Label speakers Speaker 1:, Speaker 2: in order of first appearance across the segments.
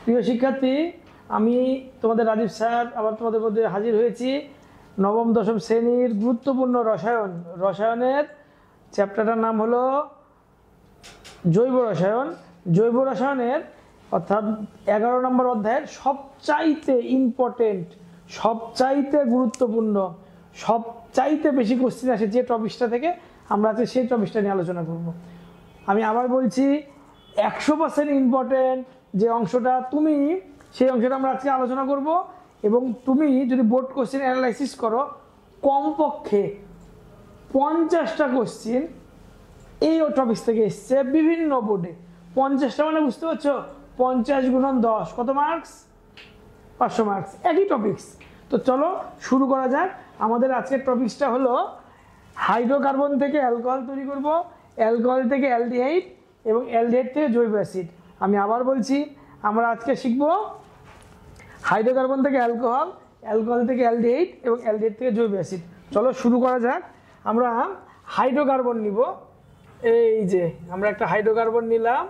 Speaker 1: প্রিয় শিক্ষার্থী, আমি তোমাদের রাজীব স্যার আবার তোমাদের মধ্যে হাজির হয়েছি। নবম দশম শ্রেণীর গুরুত্বপূর্ণ রসায়নের চ্যাপ্টারটার নাম হলো জৈব রসায়ন। জৈব রসায়নের অর্থাৎ 11 নম্বর অধ্যায়ের সবচাইতে ইম্পর্টেন্ট, সবচাইতে গুরুত্বপূর্ণ, সবচাইতে বেশি কোশ্চেন আসে যে টপিকটা থেকে, আমরা আজকে সেই টপিকটা নিয়ে আলোচনা করব। আমি আবার বলছি, 100% ইম্পর্টেন্ট যে অংশটা, তুমি সেই অংশটা আমরা আজকে আলোচনা করব। এবং তুমি যদি বোর্ড কোশ্চেন অ্যানালাইসিস করো, কমপক্ষে 50টা কোশ্চেন এই টপিক থেকে এসছে বিভিন্ন বোর্ডে। 50টা মানে বুঝতে পারছো, 50 গুণন 10 কত মার্কস? 500 মার্কস, একই টপিকস। তো চলো শুরু করা যাক। আমাদের আজকের টপিকসটা হলো হাইড্রোকার্বন থেকে অ্যালকোহল তৈরি করব, অ্যালকোহল থেকে অ্যালডিহাইড এবং অ্যালডিহাইড থেকে জৈব অ্যাসিড। আমি আবার বলছি, আমরা আজকে শিখব হাইড্রোকার্বন থেকে অ্যালকোহল, অ্যালকোহল থেকে অ্যালডিহাইড এবং অ্যালডিহাইড থেকে জৈব অ্যাসিড। চলো শুরু করা যাক। আমরা হাইড্রোকার্বন নিব। এই যে আমরা একটা হাইড্রোকার্বন নিলাম,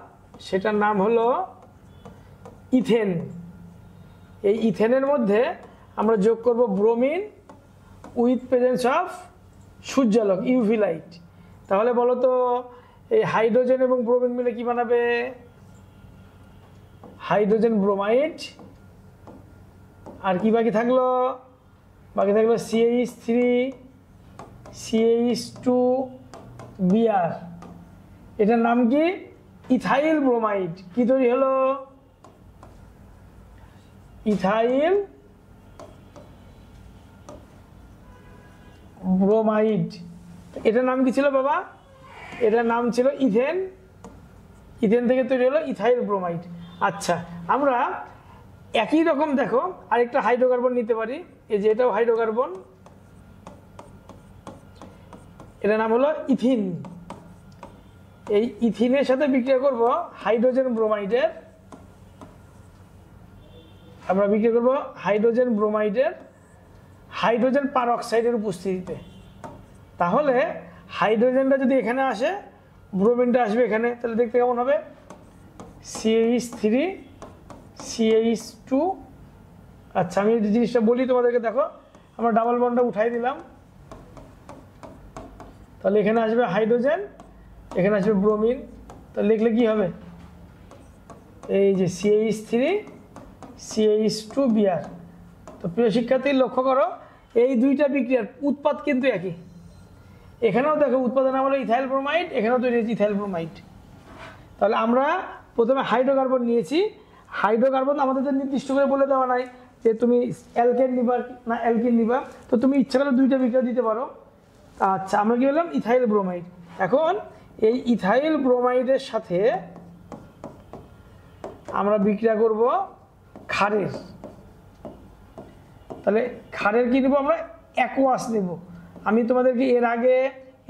Speaker 1: সেটার নাম হলো ইথেন। এই ইথেনের মধ্যে আমরা যোগ করব ব্রোমিন উইথ প্রেজেন্স অফ সূর্যালোক, ইউভি লাইট। তাহলে বলো তো, এই হাইড্রোজেন এবং ব্রোমিন মিলে কি বানাবে? Hydrogen bromide. আর কি বাকি থাকলো? বাকি থাকলো CH3 CH2Br। এটার নাম কি? Ethyl bromide. কি তৈরি হলো? Ethyl bromide. এটার নাম কি ছিল বাবা? এটার নাম ছিল ইথেন। ইথেন থেকে তৈরি হলো ইথাইল ব্রোমাইড। আচ্ছা, আমরা একই রকম দেখো আরেকটা হাইড্রোকার্বন নিতে পারি। এই যে এটাও হাইড্রোকার্বন, এটার নাম হলো ইথিন। এই ইথিনের সাথে বিক্রিয়া করব হাইড্রোজেন ব্রোমাইডের। আমরা বিক্রিয়া করব হাইড্রোজেন ব্রোমাইডের হাইড্রোজেন পারঅক্সাইডের উপস্থিতিতে। তাহলে হাইড্রোজেনটা যদি এখানে আসে, ব্রোমিনটা আসবে এখানে, তাহলে দেখতে কেমন হবে? CH3 CH2। আচ্ছা, আমি যে জিনিসটা বলি তোমাদেরকে, দেখো আমরা ডাবল বন্ডটা উঠাই দিলাম, তাহলে এখানে আসবে হাইড্রোজেন, এখানে আসবে ব্রোমিন। তাহলে লিখলে কি হবে? এই যে CH3 CH2Br। তো প্রিয় শিক্ষার্থী, লক্ষ্য করো এই দুইটা বিক্রিয়ার উৎপাদ কিন্তু একই। এখানেও দেখো উৎপাদের নাম হলো ইথাইল ব্রোমাইড, এখানেও তৈরি হয়েছে ইথাইল ব্রোমাইড। তাহলে আমরা প্রথমে হাইড্রোকার্বন নিয়েছি। হাইড্রোকার্বন আমাদের নির্দিষ্ট করে বলে দেওয়া নাই যে তুমি অ্যালকেন নিবা না অ্যালকিন নিবা, তো তুমি ইচ্ছা করে দুইটা বিক্রিয়া দিতে পারো। আচ্ছা, আমরা কি বললাম? Ethyl bromide. এখন এই ইথাইল ব্রোমাইডের সাথে আমরা বিক্রিয়া করব ক্ষারের। তাহলে ক্ষারের কি নেব? আমরা অ্যাকোয়াস নেব। আমি তোমাদেরকে এর আগে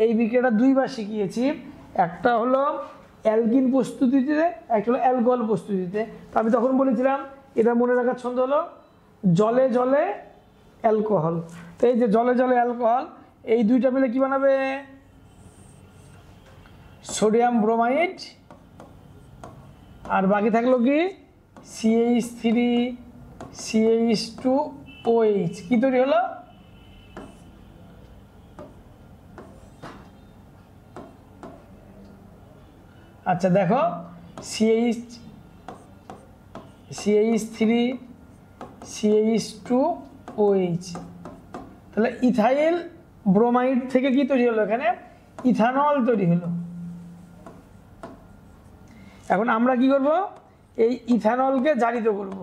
Speaker 1: এই বিক্রিয়াটা দুইবার শিখিয়েছি। একটা হলো অ্যালকিন প্রস্তুতিতে, একটা হলো অ্যালকোহল প্রস্তুতিতে। তো আমি তখন বলেছিলাম, এটা মনে রাখার ছন্দ হলো জলে জলে অ্যালকোহল। তো এই যে জলে জলে অ্যালকোহল, এই দুইটা মিলে কি বানাবে? Sodium bromide. আর বাকি থাকলো কি? CH3 CH2OH। কি তৈরি হলো? আচ্ছা দেখো, CH3 CH2OH। তাহলে ইথাইল ব্রোমাইড থেকে কি তৈরি হলো? এখানে ইথানল তৈরি হলো। এখন আমরা কি করব? এই ইথানলকে জারিত করব।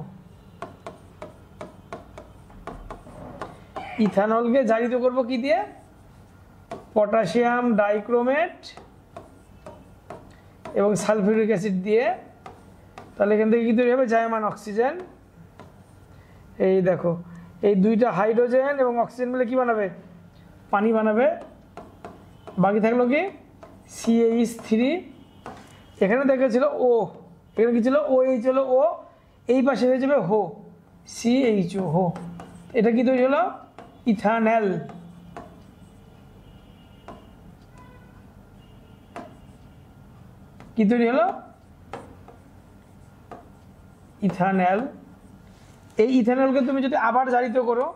Speaker 1: ইথানলকে জারিত করব কি দিয়ে? পটাশিয়াম ডাইক্রোমেট এবং সালফিউরিক অ্যাসিড দিয়ে। তাহলে এখান থেকে কি তৈরি হবে? জায়মান অক্সিজেন। এই দেখো, এই দুইটা হাইড্রোজেন এবং অক্সিজেন মিলে কি বানাবে? পানি বানাবে। বাকি থাকলো কি? CH3। এখানে দেখেছিল ও, এখানে কি ছিল? OH হলো ও, এই পাশে হয়ে যাবে হো, CHO হো। এটা কি তৈরি হলো? ইথানল। কি তৈরি হলো? ইথানল, এই ইথানলকে তুমি যদি আবার জারিত করো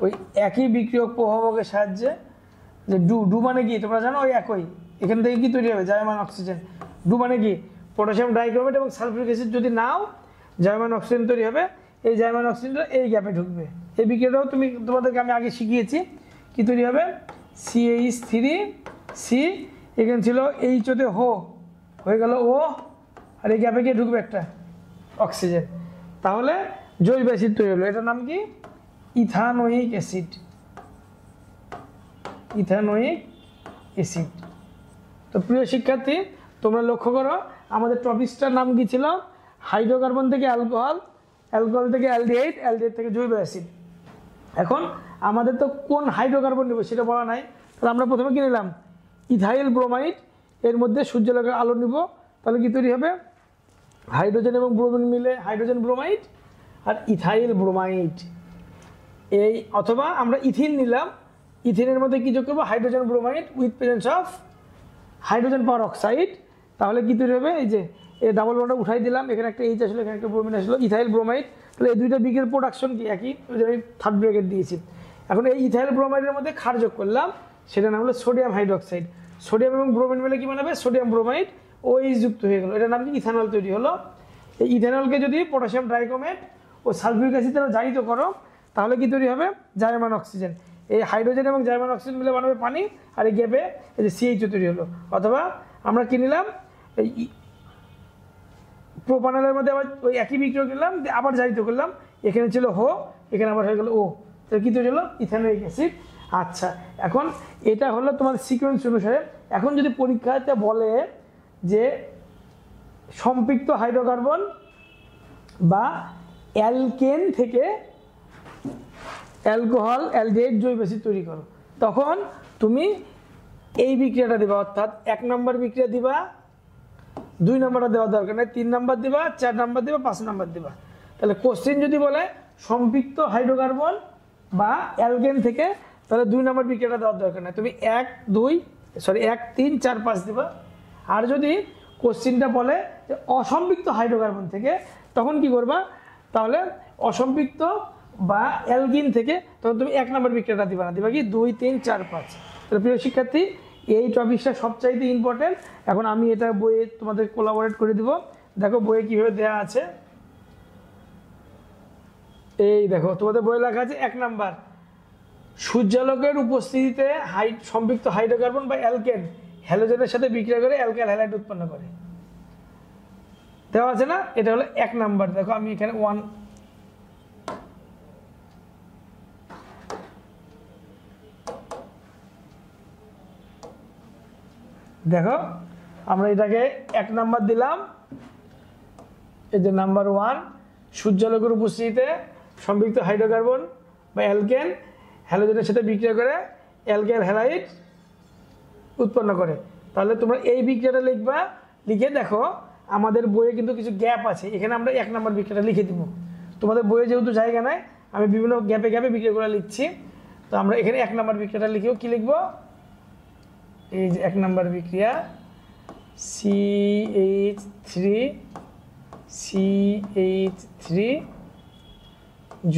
Speaker 1: ওই একই বিক্রিয়ক প্রভাবকের সাহায্যে, যে ডু মানে কি তোমরা জানো, ওই একই, এখান থেকে কি তৈরি হবে, জায়মান অক্সিজেন। ডু মানে কি পটাশিয়াম ডাইক্রোমেট এবং সালফিউরিক অ্যাসিড যদি নাও জায়মান অক্সিজেন তৈরি হবে, এই জায়মান অক্সিজেনটা এই গ্যাপে ঢুকবে। এই বিক্রিয়াটাও তোমাদেরকে আমি আগে শিখিয়েছি, কি তৈরি হবে, CH3C, এখানে ছিল এইচওতে হয়ে গেল ও, আর এই গ্যাপে গিয়ে ঢুকবে একটা অক্সিজেন, তাহলে জৈব অ্যাসিড তৈরি হলো। এটার নাম কি, ইথানোয়িক অ্যাসিড। Ethanoic acid. তো প্রিয় শিক্ষার্থী, তোমরা লক্ষ্য করো আমাদের টপিকসটার নাম কি ছিল, হাইড্রোকার্বন থেকে অ্যালকোহল, অ্যালকোহল থেকে অ্যালডিহাইড, অ্যালডিহাইড থেকে জৈব অ্যাসিড। এখন আমাদের তো কোন হাইড্রোকার্বন নেব সেটা বলা নাই, তাহলে আমরা প্রথমে কি নিলাম, ইথাইল ব্রোমাইড, এর মধ্যে সূর্যালোকের আলো নিব, তাহলে কি তৈরি হবে, হাইড্রোজেন এবং ব্রোমিন মিলে হাইড্রোজেন ব্রোমাইড আর ইথাইল ব্রোমাইড। এই অথবা আমরা ইথিন নিলাম, ইথিনের মধ্যে কি যোগ করবো, hydrogen bromide with presence of hydrogen per oxide, তাহলে কি তৈরি হবে, এই যে এই ডাবল বন্ডটা উঠাই দিলাম, এখানে একটা এইচ আসলো, এখানে একটা ব্রোমিন আসলো, ইথাইল ব্রোমাইড। তাহলে এই দুইটা বিক্রিয়ার প্রোডাকশন কি একই, ওই যে আমি থার্ড ব্র্যাকেট দিয়েছি। এখন এই ইথাইল ব্রোমাইডের মধ্যে ক্ষার যোগ করলাম, সেটা নাম হলো সোডিয়াম হাইড্রোক্সাইড। সোডিয়াম এবং ব্রোমিন মিলে কি বানাবে, সোডিয়াম ব্রোমাইড, ওইচ যুক্ত হয়ে গেল, এটার নাম কি ইথানল তৈরি হলো। এই ইথানলকে যদি পটাশিয়াম ডাইক্রোমেট ও সালফিউরিক অ্যাসিড দ্বারা জারিত করো, তাহলে কি তৈরি হবে, জায়মান অক্সিজেন। এই হাইড্রোজেন এবং জায়মান অক্সিজেন মিলে বানাবে পানি, আর এই গ্যাপে এই যে CH2 তৈরি হলো। অথবা আমরা কি নিলাম, এই প্রোপানলের মধ্যে আবার ওই একই বিক্রিয়া নিলাম, আবার জারিত করলাম, এখানে ছিল এখানে আবার হয়ে গেল ও, তাহলে কি তৈরি হলো, ইথানোয়িক অ্যাসিড। আচ্ছা, এখন এটা হলো তোমার সিকোয়েন্স অনুসারে। এখন যদি পরীক্ষাতে বলে যে সম্পৃক্ত হাইড্রোকার্বন বা অ্যালকেন থেকে অ্যালকোহল অ্যালডিহাইড জৈব অ্যাসিড তৈরি করো, তখন তুমি এই বিক্রিয়াটা দিবা, অর্থাৎ 1 নম্বর বিক্রিয়া দিবা, 2 নম্বরটা দেওয়ার দরকার নেই, 3 নম্বর দিবা, 4 নম্বর দিবা, 5 নম্বর দিবা। তাহলে কোশ্চেন যদি বলে সম্পৃক্ত হাইড্রোকার্বন বা অ্যালকেন থেকে, তাহলে 2 নম্বর বিক্রিয়াটা দেওয়ার দরকার নেই, তুমি 1, 3, 4, 5 দিবা। আর যদি কোশ্চেনটা বলে যে অসম্পৃক্ত হাইড্রোকার্বন থেকে, তখন কি করবা, তাহলে অসম্পৃক্ত বা অ্যালকিন থেকে, তখন তুমি 1 নম্বর বিক্রিয়াটা দিবা না, দিবা কি 2, 3, 4, 5। তাহলে প্রিয় শিক্ষার্থী, এই টপিকটা সবচাইতে ইম্পর্টেন্ট। এখন আমি এটা বইয়ে তোমাদের কোলাবোরেট করে দিব। দেখো বইয়ে কীভাবে দেওয়া আছে, এই দেখো তোমাদের বইয়ে লেখা আছে 1 নাম্বার, সূর্যালোকের উপস্থিতিতে সম্পৃক্ত হাইড্রোকার্বন বা অ্যালকেন হ্যালোজেনের সাথে বিক্রিয়া করে অ্যালকাইল হ্যালাইড উৎপন্ন করে, দেওয়া আছে না, এটা হলো 1 নাম্বার। দেখো আমি এখানে 1, দেখো আমরা এটাকে 1 নাম্বার দিলাম, এই যে নাম্বার 1, সূর্যালোকের উপস্থিতিতে সম্পৃক্ত হাইড্রোকার্বন বা অ্যালকেন হ্যালোজেনের সাথে বিক্রিয়া করে অ্যালকাইল হ্যালাইড উৎপন্ন করে। তাহলে তোমরা এই বিক্রিয়াটা লিখবা, লিখে দেখো আমাদের বইয়ে কিন্তু কিছু গ্যাপ আছে, এখানে আমরা 1 নম্বর বিক্রিয়াটা লিখে দিব। তোমাদের বইয়ে যেহেতু জায়গা নাই, আমি বিভিন্ন গ্যাপে গ্যাপে বিক্রিয়াগুলো লিখছি, তো আমরা এখানে 1 নম্বর বিক্রিয়াটা লিখেও কি লিখবো, এই যে 1 নম্বর বিক্রিয়া CH3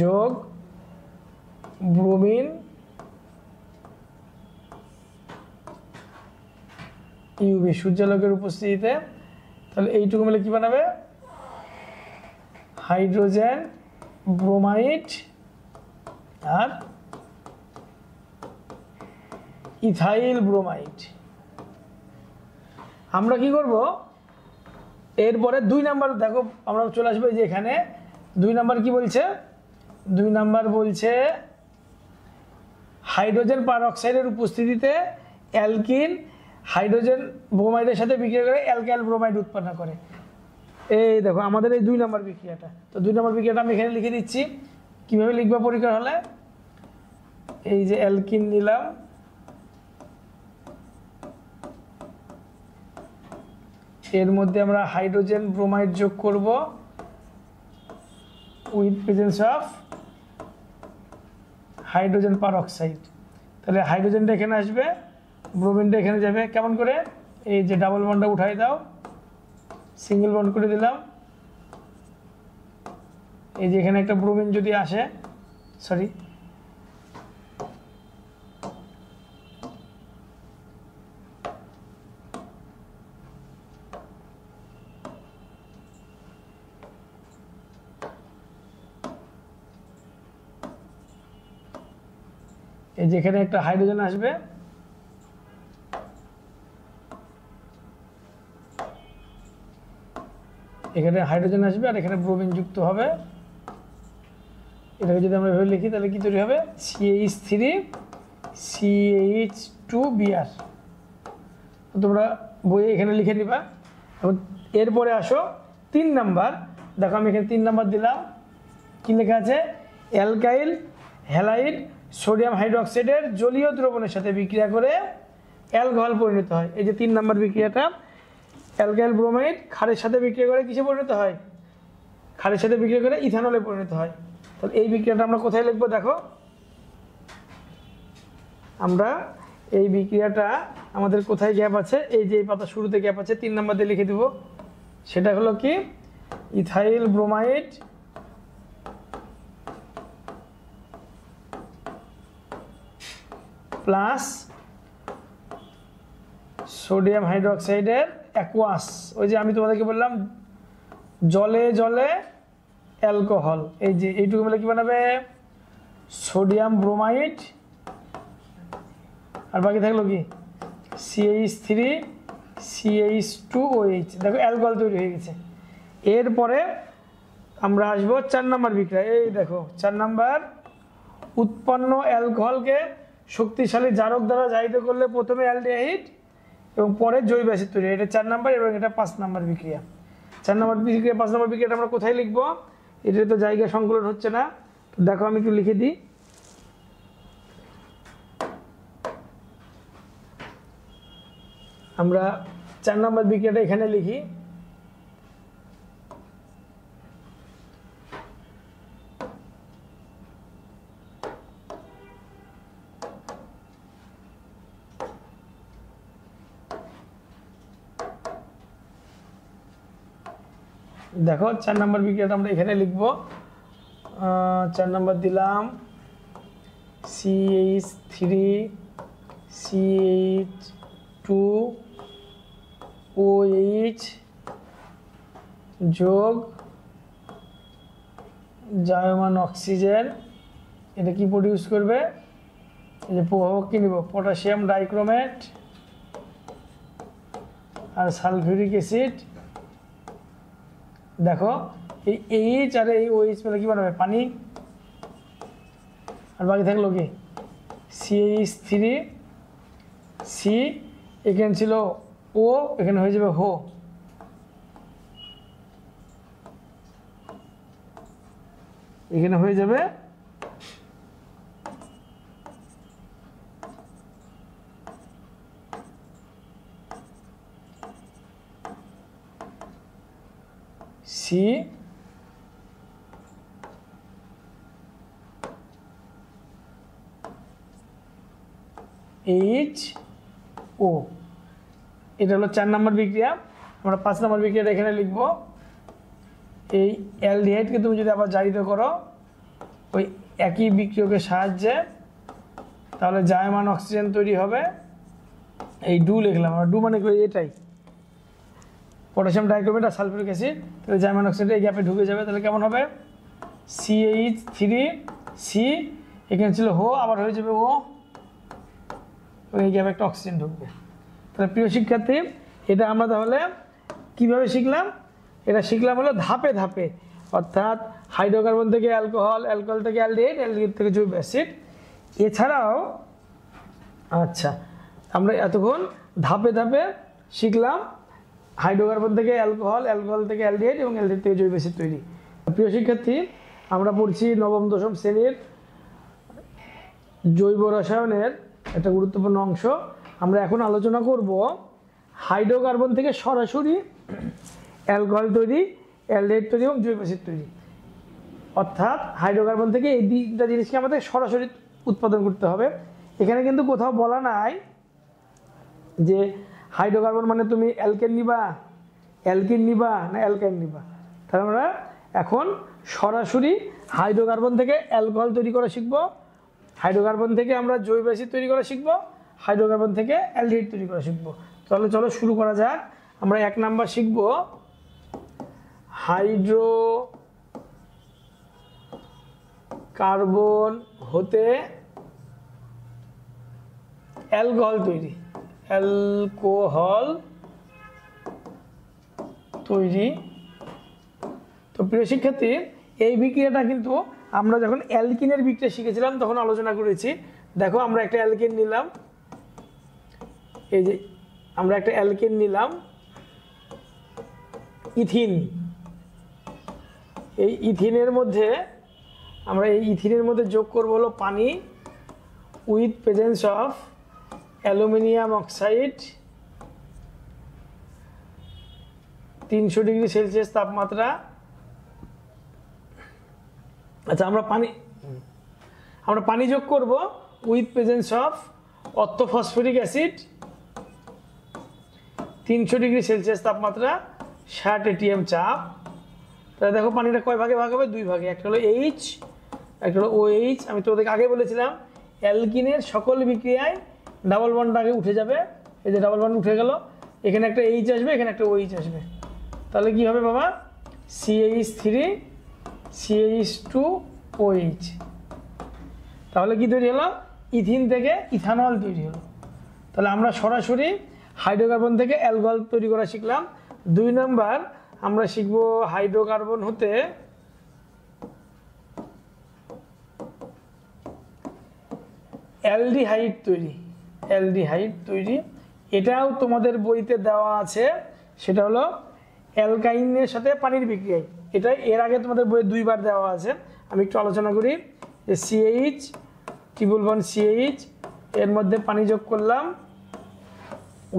Speaker 1: যোগ ব্রোমিন ইউভি সূর্যালোকের উপস্থিতিতে, তাহলে এইটুকু মিলে কি বানাবে, হাইড্রোজেন ব্রোমাইড আর ইথাইল ব্রোমাইড। আমরা কি করব, এরপরে 2 নাম্বার দেখো আমরা চলে আসবো, যে এখানে 2 নাম্বার কি বলছে, 2 নাম্বার বলছে হাইড্রোজেন পার অক্সাইডের উপস্থিতিতে অ্যালকিন হাইড্রোজেন ব্রোমাইডের সাথে বিক্রিয়া করে অ্যালকাইল ব্রোমাইড উৎপন্ন করে। এই দেখো আমাদের এই 2 নম্বর বিক্রিয়াটা, তো 2 নম্বর বিক্রিয়াটা আমি এখানে লিখে দিচ্ছি, কিভাবে লিখবা পরীক্ষা হলে, এই যে অ্যালকিন নিলাম, এর মধ্যে আমরা হাইড্রোজেন ব্রোমাইড যোগ করব with presence of hydrogen per oxide. তাহলে হাইড্রোজেনটা এখানে আসবে, ব্রোমিনটা এখানে যাবে, কেমন করে, এই যে ডাবল বন্ডটা উঠাই দাও, সিঙ্গেল বন্ড করে দিলাম। এই যে এখানে একটা ব্রোমিন যদি আসে, সরি এই যে এখানে একটা হাইড্রোজেন আসবে, এখানে হাইড্রোজেন আসবে আর এখানে ব্রোমিন যুক্ত হবে। এটাকে যদি আমরা এভাবে লিখি তাহলে কি তৈরি হবে, CH3 CH2Br। তোমরা বইয়ে এখানে লিখে নিবা। এবং এরপরে আসো 3 নাম্বার। দেখো আমি এখানে 3 নাম্বার দিলাম, কি লেখা আছে, অ্যালকাইল হ্যালাইড সোডিয়াম হাইড্রোক্সাইডের জলীয় দ্রবণের সাথে বিক্রিয়া করে অ্যালকোহল পরিণত হয়। এই যে 3 নাম্বার বিক্রিয়াটা, অ্যালকাইল ব্রোমাইড ক্ষারের সাথে বিক্রিয়া করে কিসে পরিণত হয়, ক্ষারের সাথে বিক্রিয়া করে ইথানলে পরিণত হয়। তাহলে এই বিক্রিয়াটা আমরা কোথায় লিখবো, দেখো আমরা এই বিক্রিয়াটা আমাদের কোথায় গ্যাপ আছে, এই যে এই পাতা শুরুতে গ্যাপ আছে 3 নাম্বার দিয়ে লিখে দিব। সেটা হলো কি, ইথাইল ব্রোমাইড প্লাস সোডিয়াম হাইড্রোক্সাইডের অ্যাকুয়াস, ওই যে আমি তোমাদেরকে বললাম জলে জলে অ্যালকোহল, এই যে এইটুকু মিলে কি বানাবে, সোডিয়াম ব্রোমাইড, আর বাকি থাকলো কি CH3 CH2OH। দেখো অ্যালকোহল তৈরি হয়ে গেছে। এরপরে আমরা আসবো 4 নাম্বার বিক্রিয়া। এই দেখো 4 নাম্বার, উৎপন্ন অ্যালকোহলকে শক্তিশালী জারক দ্বারা জাহিত করলে প্রথমে অ্যালডিহাইড এবং পরে জৈব অ্যাসিড তৈরি হয়। এটা 4 নাম্বার এবং এটা 5 নাম্বার বিক্রিয়া। 4 নাম্বার বিক্রিয়া 5 নাম্বার বিক্রিয়াটা আমরা কোথায় লিখবো, এটা তো জায়গা সংকলন হচ্ছে না, তো দেখো আমি একটু লিখে দিই। আমরা 4 নাম্বার বিক্রিয়াটা এখানে লিখি। দেখো 4 নাম্বার বিক্রিয়াটা আমরা এখানে লিখবো। 4 নাম্বার দিলাম CH3 CH2OH যোগ জায়মান অক্সিজেন। এটা কি প্রডিউস করবে, এই যে প্রভাবক কি নিব, পটাশিয়াম ডাইক্রোমেট আর সালফিউরিক অ্যাসিড। দেখো এই এইচ আর এই OH পেলে কি বানাবে, পানি। আর বাকি থাকলো কি CH3 C, এখানে ছিল O, এখানে হয়ে যাবে হো। এখানে হয়ে যাবে C H O। এটা হলো 4 নাম্বার বিক্রিয়া। আমরা 5 নাম্বার বিক্রিয়াটা এখানে লিখব। এই অ্যালডিহাইডকে তুমি যদি আবার জারিত করো ওই একই বিক্রিয়কের সাহায্যে, তাহলে জায়মান অক্সিজেন তৈরি হবে। এই ডু লিখলাম, আমরা ডু মানে কি এটাই, পটাশিয়াম ডাইক্রোমেট আর সালফিউরিক অ্যাসিড, তাহলে জায়মান অক্সিজেন এই গ্যাপে ঢুকে যাবে। তাহলে কেমন হবে, CH3 C, এখানে ছিল হো, আবার হয়ে যাবে ও, এই গ্যাপে একটা অক্সিজেন ঢুকবে। তাহলে প্রিয় শিক্ষার্থী, এটা আমরা তাহলে কিভাবে শিখলাম, এটা শিখলাম হলো ধাপে ধাপে, অর্থাৎ হাইড্রোকার্বন থেকে অ্যালকোহল, অ্যালকোহল থেকে অ্যালডিহাইড, অ্যালডিহাইড থেকে জৈব অ্যাসিড। এছাড়াও আচ্ছা আমরা এতক্ষণ ধাপে ধাপে শিখলাম হাইড্রোকার্বন থেকে অ্যালকোহল, অ্যালকোহল থেকে অ্যালডিহাইড এবং অ্যালডিহাইড থেকে জৈব অ্যাসিড তৈরি। প্রিয় শিক্ষার্থী, আমরা পড়ছি নবম দশম শ্রেণীর জৈব রসায়নের একটা গুরুত্বপূর্ণ অংশ। আমরা এখন আলোচনা করব হাইড্রোকার্বন থেকে সরাসরি অ্যালকোহল তৈরি, অ্যালডিহাইড তৈরি এবং জৈব অ্যাসিড তৈরি। অর্থাৎ হাইড্রোকার্বন থেকে এই তিনটা জিনিসকে আমাদের সরাসরি উৎপাদন করতে হবে। এখানে কিন্তু কোথাও বলা নাই যে হাইড্রোকার্বন মানে তুমি অ্যালকেন নিবা, অ্যালকিন নিবা না অ্যালকাইন নিবা? তাহলে আমরা এখন সরাসরি হাইড্রোকার্বন থেকে অ্যালকোহল তৈরি করা শিখব, হাইড্রোকার্বন থেকে আমরা জৈব অ্যাসিড তৈরি করা শিখব, হাইড্রোকার্বন থেকে অ্যালডিহাইড তৈরি করা শিখব। তাহলে চলো শুরু করা যাক। আমরা 1 নাম্বার শিখব হাইড্রোকার্বন হতে অ্যালকোহল তৈরি, অ্যালকোহল তৈরি। তো প্রিয় শিক্ষার্থী, এই বিক্রিয়াটা কিন্তু আমরা যখন অ্যালকিনের বিক্রিয়া শিখেছিলাম তখন আলোচনা করেছি। দেখো আমরা একটা অ্যালকিন নিলাম, এই যে আমরা একটা অ্যালকিন নিলাম ইথিন। এই ইথিনের মধ্যে আমরা যোগ করব হলো পানি with presence of aluminium oxide 300 degree Celsius তাপমাত্রা। আচ্ছা, আমরা পানি যোগ করব with presence of orthophosphoric acid 300 degree Celsius তাপমাত্রা, 60 ATM চাপ। তাহলে দেখো পানিটা কয় ভাগে ভাগ হবে? 2 ভাগে। একটা হলো এইচ, একটা হলো OH। আমি তোমাদেরকে আগে বলেছিলাম অ্যালকিনের সকল বিক্রিয়ায় ডাবল বন্ড আগে উঠে যাবে। এই যে ডাবল বন্ড উঠে গেল, এখানে একটা এইচ আসবে, এখানে একটা OH আসবে। তাহলে কি হবে বাবা? CH3 CH2OH। তাহলে কি তৈরি হলো? ইথিন থেকে ইথানল তৈরি হলো। তাহলে আমরা সরাসরি হাইড্রোকার্বন থেকে অ্যালকোহল তৈরি করা শিখলাম। 2 নাম্বার আমরা শিখব হাইড্রোকার্বন হতে অ্যালডিহাইড তৈরি, অ্যালডিহাইড তৈরি। এটাও তোমাদের বইতে দেওয়া আছে, সেটা হলো অ্যালকাইনের সাথে পানির বিক্রিয়ায়। এটা এর আগে তোমাদের বইয়ে 2 বার দেওয়া আছে। আমি একটু আলোচনা করি। যে CH ট্রিপল বন্ড CH, এর মধ্যে পানি যোগ করলাম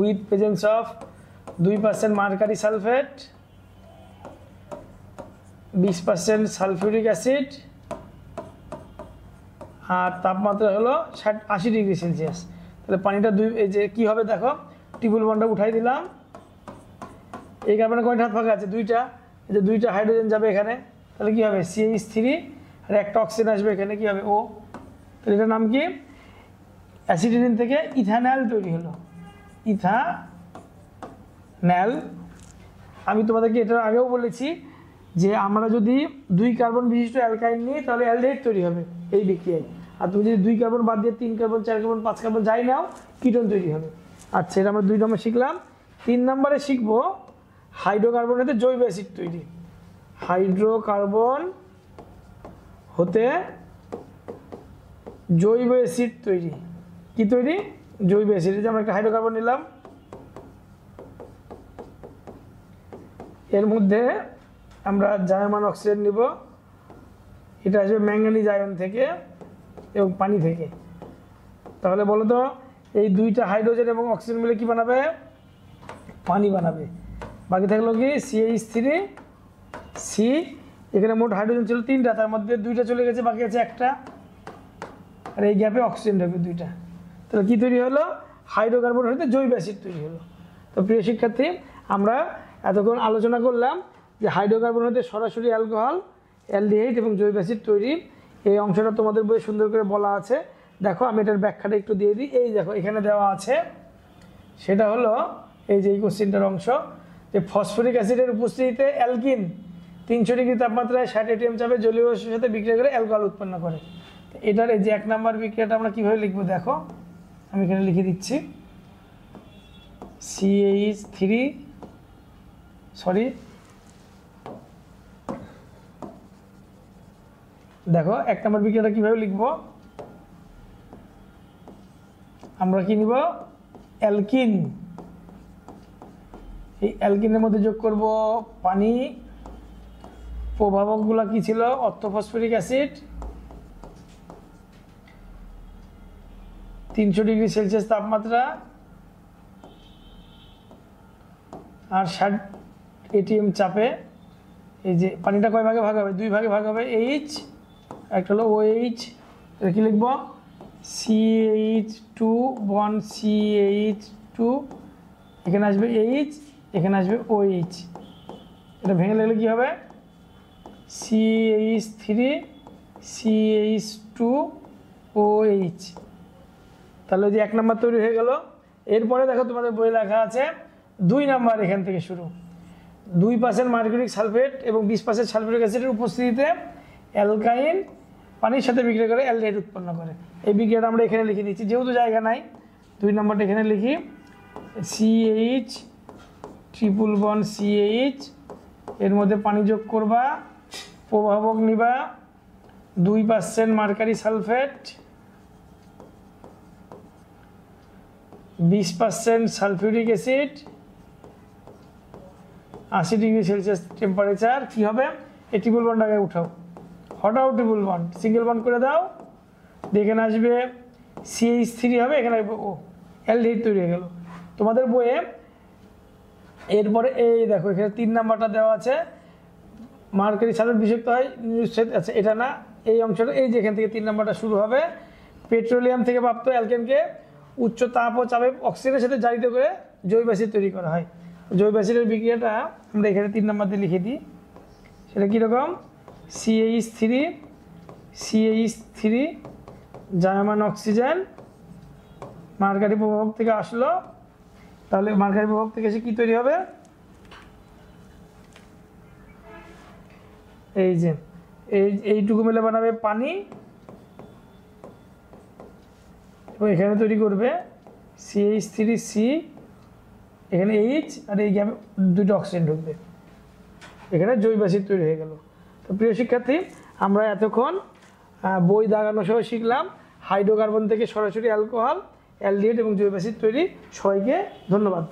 Speaker 1: with presence of 2% mercury sulphate, 20% sulphuric acid, আর তাপমাত্রা হলো 80 ডিগ্রি সেলসিয়াস। তাহলে পানিটা এই যে কী হবে দেখো, ট্রিপল বন্ডটা উঠাই দিলাম। এই কার্বনে কয়টা হাত ফাঁকা আছে? 2টা। এই যে 2টা হাইড্রোজেন যাবে এখানে, তাহলে কি হবে? CH3 আর একটা অক্সিজেন আসবে এখানে, কি হবে? O। তাহলে এটার নাম কি? অ্যাসিডিন থেকে ইথানল তৈরি হলো, ইথানল। আমি তোমাদেরকে এটার আগেও বলেছি যে আমরা যদি 2 কার্বন বিশিষ্ট অ্যালকাইন নিই তাহলে অ্যালডিহাইড তৈরি হবে এই বিক্রিয়ায়। আর তুমি যদি 2 কার্বন বাদ দিয়ে 3 কার্বন 4 কার্বন 5 কার্বন যাই নাও, কিটোন তৈরি হবে। আচ্ছা, এটা আমরা 2 নম্বর শিখলাম। 3 নম্বরে শিখব হাইড্রোকার্বন হতে জৈব অ্যাসিড তৈরি, হাইড্রোকার্বন হতে জৈব অ্যাসিড তৈরি। কি তৈরি? জৈব অ্যাসিড। যে আমরা একটা হাইড্রোকার্বন নিলাম, এর মধ্যে আমরা জার্মান অক্সিজেন নিব। এটা আসবে ম্যাঙ্গানিজ আয়ন থেকে এবং পানি থেকে। তাহলে বলো তো, এই 2টা হাইড্রোজেন এবং অক্সিজেন মিলে কি বানাবে? পানি বানাবে। বাকি থাকলো কি? CH3 C। এখানে মোট হাইড্রোজেন ছিল 3টা, তার মধ্যে 2টা চলে গেছে, বাকি আছে একটা। আর এই গ্যাপে অক্সিজেন ঢুকবে 2টা। তাহলে কি তৈরি হলো? হাইড্রোকার্বন হতে জৈব অ্যাসিড তৈরি হলো। তো প্রিয় শিক্ষার্থী, আমরা এতক্ষণ আলোচনা করলাম যে হাইড্রোকার্বন হতে সরাসরি অ্যালকোহল, অ্যালডিহাইড এবং জৈব অ্যাসিড তৈরি। এই অংশটা তোমাদের বইয়ে সুন্দর করে বলা আছে। দেখো আমি এটার ব্যাখ্যাটা একটু দিয়ে দিই। এই দেখো এখানে দেওয়া আছে, সেটা হলো এই যে এই কোশ্চেনটার অংশ, যে ফসফরিক অ্যাসিডের উপস্থিতিতে অ্যালকিন 300 ডিগ্রি তাপমাত্রায় 60 ATM চাপে জলীয় বাষ্পের সাথে বিক্রিয়া করে অ্যালকোহল উৎপন্ন করে। এটার এই যে 1 নম্বর বিক্রিয়াটা আমরা কীভাবে লিখবো দেখো, আমি এখানে লিখে দিচ্ছি। দেখো 1 নম্বর বিক্রিয়াটা কীভাবে লিখবো, আমরা কি নিব? অ্যালকিন। এই অ্যালকিনের মধ্যে যোগ করব পানি। প্রভাবকগুলো কি ছিল? অর্থোফসফরিক অ্যাসিড 300 ডিগ্রি সেলসিয়াস তাপমাত্রা আর 60 ATM চাপে। এই যে পানিটা কয় ভাগে ভাগ হবে? 2 ভাগে ভাগ হবে। H, একটা হলো OH। এটা কি লিখব? CH2 বন্ড CH2, এখানে আসবে H, এখানে আসবে OH, এটা ভেঙে লাগলে কী হবে CH3 CH2OH, তাহলে ওই যে 1 নাম্বার তৈরি হয়ে গেল। এরপরে দেখো তোমাদের বই লেখা আছে 2 নাম্বার, এখান থেকে শুরু। 2% মার্কিউরিক সালফেট এবং 20% সালফিউরিক অ্যাসিডের উপস্থিতিতে অ্যালকাইন পানির সাথে বিক্রিয়া করে অ্যালডিহাইড উৎপন্ন করে। এই বিক্রিয়াটা আমরা এখানে লিখে দিচ্ছি, যেহেতু জায়গা নাই 2 নাম্বারটা এখানে লিখি। CH ট্রিপল বন্ড CH, এর মধ্যে পানি যোগ করবা, প্রভাবক নিবা 2% mercury sulphate, 20% sulphuric acid, 80 degree Celsius temperature. কী হবে, এই ট্রিপল বন্ড আগে উঠাও, হটাও ট্রিপল বন্ড, সিঙ্গেল বন্ড করে দাও, এখানে আসবে CH3 হবে, এখানে ও অ্যালডিহাইড তৈরি হয়ে গেল তোমাদের বইয়ে। এরপরে এই দেখো এখানে 3 নাম্বারটা দেওয়া আছে, মার্কারি সালফেট বিষাক্ত হয় নিরুৎসাহিত, আচ্ছা এটা না, এই অংশটা এই যে এখান থেকে 3 নাম্বারটা শুরু হবে। পেট্রোলিয়াম থেকে প্রাপ্ত অ্যালকেনকে উচ্চ তাপ ও চাপে অক্সিজেনের সাথে জারিত করে জৈব অ্যাসিড তৈরি করা হয়। জৈব অ্যাসিডের বিক্রিয়াটা আমরা এখানে 3 নাম্বার দিয়ে লিখে দিই। সেটা কীরকম, CH3 জায়মান অক্সিজেন মার্কারি প্রভাবক থেকে আসলো, তাহলে মার্কারি প্রভাবক থেকে এসে কী তৈরি হবে, এই যে এইটুকু মিলে বানাবে পানি, এবং এখানে তৈরি করবে CH3C, এখানে H, আর এই গ্যাপে 2টা অক্সিজেন ঢুকবে, এখানে জৈব অ্যাসিড তৈরি হয়ে গেল। তো প্রিয় শিক্ষার্থী, আমরা এতক্ষণ বই দাগানো সহ শিখলাম হাইড্রোকার্বন থেকে সরাসরি অ্যালকোহল, অ্যালডিহাইড এবং জৈব অ্যাসিড তৈরি। সবাইকে ধন্যবাদ।